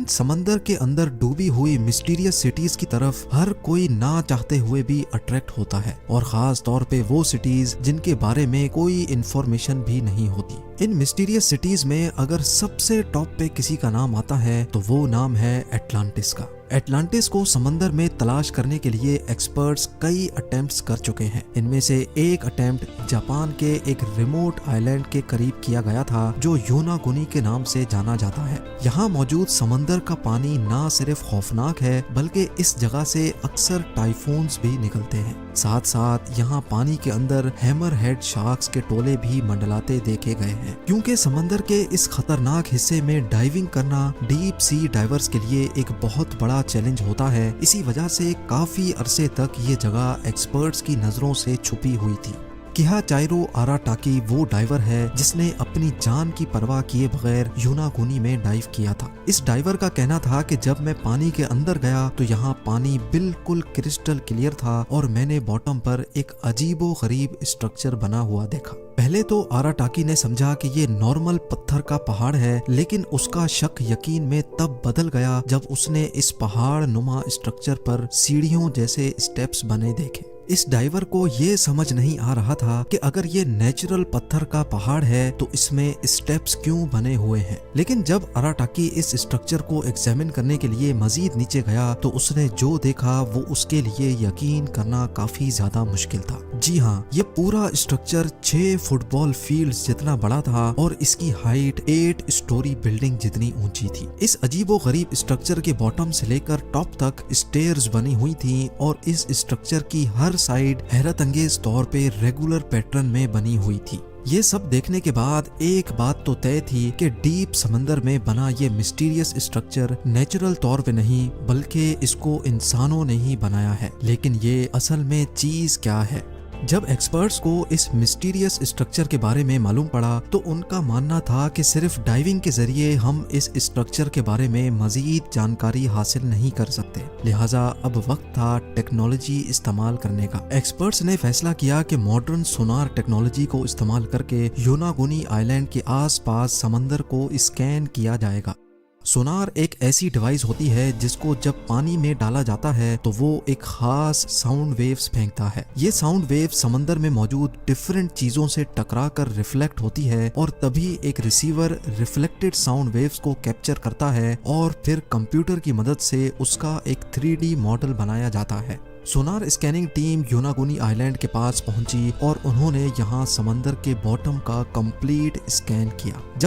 समंदर के अंदर डूबी हुई मिस्टीरियस सिटीज की तरफ हर कोई ना चाहते हुए भी अट्रैक्ट होता है, और खास तौर पे वो सिटीज जिनके बारे में कोई इंफॉर्मेशन भी नहीं होती। इन मिस्टीरियस सिटीज में अगर सबसे टॉप पे किसी का नाम आता है तो वो नाम है एटलांटिस का। एटलांटिस को समंदर में तलाश करने के लिए एक्सपर्ट्स कई अटेम्प्ट्स कर चुके हैं। इनमें से एक अटेम्प्ट जापान के एक रिमोट आइलैंड के करीब किया गया था जो योनागुनी के नाम से जाना जाता है। यहाँ मौजूद समंदर का पानी ना सिर्फ खौफनाक है बल्कि इस जगह से अक्सर टाइफून्स भी निकलते हैं। साथ साथ यहाँ पानी के अंदर हैमर हेड शार्क्स के टोले भी मंडलाते देखे गए हैं। क्योंकि समंदर के इस खतरनाक हिस्से में डाइविंग करना डीप सी डाइवर्स के लिए एक बहुत बड़ा चैलेंज होता है। इसी वजह से काफी अरसे तक ये जगह एक्सपर्ट्स की नजरों से छुपी हुई थी। किहाचाइरो आराटाकी वो डाइवर है जिसने अपनी जान की परवाह किए बगैर योनागुनी में डाइव किया था। इस डाइवर का कहना था कि जब मैं पानी के अंदर गया तो यहाँ पानी बिल्कुल क्रिस्टल क्लियर था और मैंने बॉटम पर एक अजीबो गरीब स्ट्रक्चर बना हुआ देखा। पहले तो आराटाकी ने समझा कि ये नॉर्मल पत्थर का पहाड़ है, लेकिन उसका शक यकीन में तब बदल गया जब उसने इस पहाड़ नुमा स्ट्रक्चर पर सीढ़ियों जैसे स्टेप्स बने देखे। इस डाइवर को ये समझ नहीं आ रहा था कि अगर ये नेचुरल पत्थर का पहाड़ है तो इसमें स्टेप्स क्यों बने हुए हैं। लेकिन जब आराटाकी इस स्ट्रक्चर को एग्जामिन करने के लिए मजीद नीचे गया तो उसने जो देखा वो उसके लिए यकीन करना काफी ज्यादा मुश्किल था। जी हाँ, ये पूरा स्ट्रक्चर 6 फुटबॉल फील्ड्स जितना बड़ा था और इसकी हाइट 8 स्टोरी बिल्डिंग जितनी ऊंची थी। इस अजीबो गरीब स्ट्रक्चर के बॉटम से लेकर टॉप तक स्टेयर्स बनी हुई थी और इस स्ट्रक्चर की हर साइड हैरत अंगेज तौर पे रेगुलर पैटर्न में बनी हुई थी। ये सब देखने के बाद एक बात तो तय थी कि डीप समंदर में बना ये मिस्टीरियस स्ट्रक्चर नेचुरल तौर पे नहीं बल्कि इसको इंसानों ने ही बनाया है। लेकिन ये असल में चीज क्या है? जब एक्सपर्ट्स को इस मिस्टीरियस स्ट्रक्चर के बारे में मालूम पड़ा तो उनका मानना था कि सिर्फ डाइविंग के जरिए हम इस स्ट्रक्चर के बारे में मजीद जानकारी हासिल नहीं कर सकते, लिहाजा अब वक्त था टेक्नोलॉजी इस्तेमाल करने का। एक्सपर्ट्स ने फैसला किया कि मॉडर्न सोनार टेक्नोलॉजी को इस्तेमाल करके योनागुनी आइलैंड के आसपास समंदर को स्कैन किया जाएगा। सोनार एक ऐसी डिवाइस होती है जिसको जब पानी में डाला जाता है तो वो एक खास साउंड वेव्स फेंकता है। ये साउंड वेव्स समंदर में मौजूद डिफरेंट चीजों से टकरा कर रिफ्लेक्ट होती है और तभी एक रिसीवर रिफ्लेक्टेड साउंड वेव्स को कैप्चर करता है और फिर कंप्यूटर की मदद से उसका एक 3D मॉडल बनाया जाता है। सोनार स्कैनिंग टीम योनागुनी आइलैंड के पास पहुंची और उन्होंने यहाँ समंदर के बॉटम का कंप्लीट स्कैन किया। जब